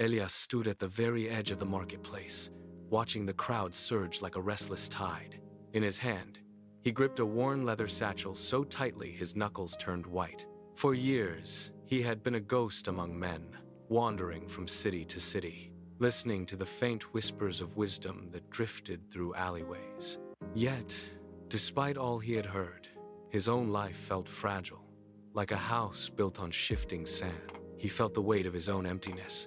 Elias stood at the very edge of the marketplace, watching the crowd surge like a restless tide. In his hand, he gripped a worn leather satchel so tightly his knuckles turned white. For years, he had been a ghost among men, wandering from city to city, listening to the faint whispers of wisdom that drifted through alleyways. Yet, despite all he had heard, his own life felt fragile, like a house built on shifting sand. He felt the weight of his own emptiness.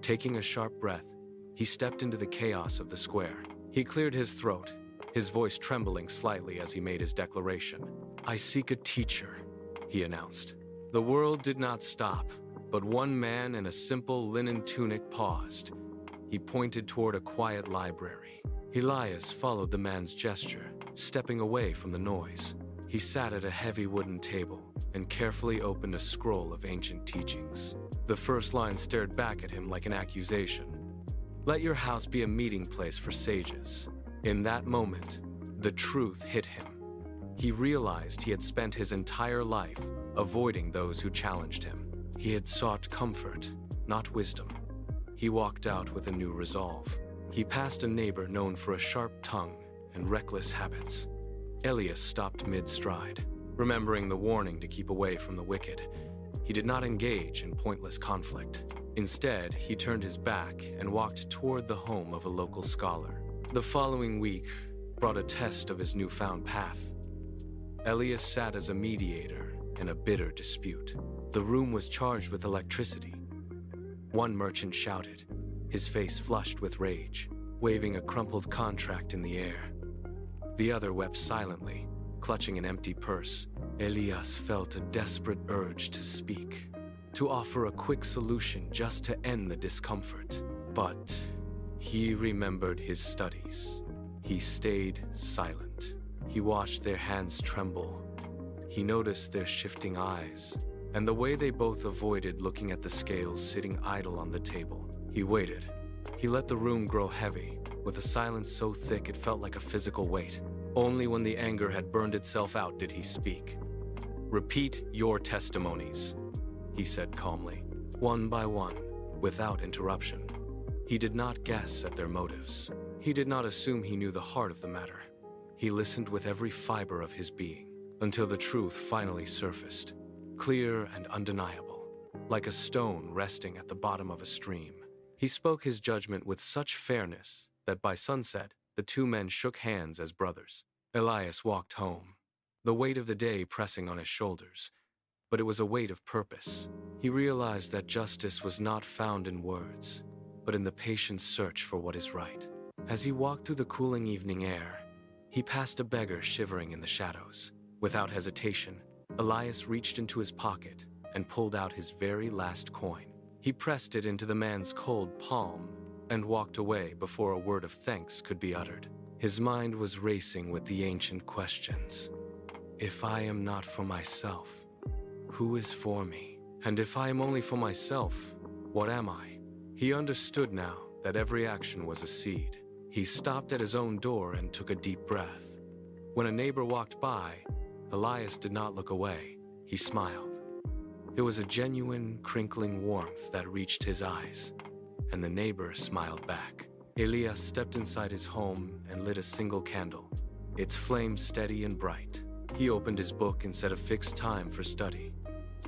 Taking a sharp breath, he stepped into the chaos of the square. He cleared his throat, his voice trembling slightly as he made his declaration. "I seek a teacher," he announced. The world did not stop, but one man in a simple linen tunic paused. He pointed toward a quiet library. Elias followed the man's gesture, stepping away from the noise. He sat at a heavy wooden table and carefully opened a scroll of ancient teachings. The first line stared back at him like an accusation. "Let your house be a meeting place for sages." In that moment, the truth hit him. He realized he had spent his entire life avoiding those who challenged him. He had sought comfort, not wisdom. He walked out with a new resolve. He passed a neighbor known for a sharp tongue and reckless habits. Elias stopped mid-stride, remembering the warning to keep away from the wicked. He did not engage in pointless conflict. Instead, he turned his back and walked toward the home of a local scholar. The following week brought a test of his newfound path. Elias sat as a mediator in a bitter dispute. The room was charged with electricity. One merchant shouted, his face flushed with rage, waving a crumpled contract in the air. The other wept silently, clutching an empty purse. Elias felt a desperate urge to speak, to offer a quick solution just to end the discomfort. But he remembered his studies. He stayed silent. He watched their hands tremble. He noticed their shifting eyes, and the way they both avoided looking at the scales sitting idle on the table. He waited. He let the room grow heavy, with a silence so thick it felt like a physical weight. Only when the anger had burned itself out did he speak. "Repeat your testimonies," he said calmly, one by one, without interruption. He did not guess at their motives. He did not assume he knew the heart of the matter. He listened with every fiber of his being, until the truth finally surfaced, clear and undeniable, like a stone resting at the bottom of a stream. He spoke his judgment with such fairness that by sunset, the two men shook hands as brothers. Elias walked home, the weight of the day pressing on his shoulders, but it was a weight of purpose. He realized that justice was not found in words, but in the patient search for what is right. As he walked through the cooling evening air, he passed a beggar shivering in the shadows. Without hesitation, Elias reached into his pocket and pulled out his very last coin. He pressed it into the man's cold palm and walked away before a word of thanks could be uttered. His mind was racing with the ancient questions. If I am not for myself, who is for me? And if I am only for myself, what am I? He understood now that every action was a seed. He stopped at his own door and took a deep breath. When a neighbor walked by, Elias did not look away. He smiled. It was a genuine, crinkling warmth that reached his eyes, and the neighbor smiled back. Elias stepped inside his home and lit a single candle, its flame steady and bright. He opened his book and set a fixed time for study,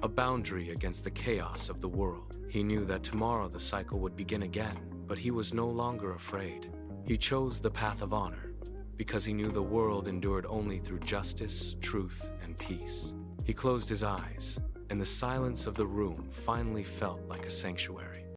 a boundary against the chaos of the world. He knew that tomorrow the cycle would begin again, but he was no longer afraid. He chose the path of honor, because he knew the world endured only through justice, truth, and peace. He closed his eyes, and the silence of the room finally felt like a sanctuary.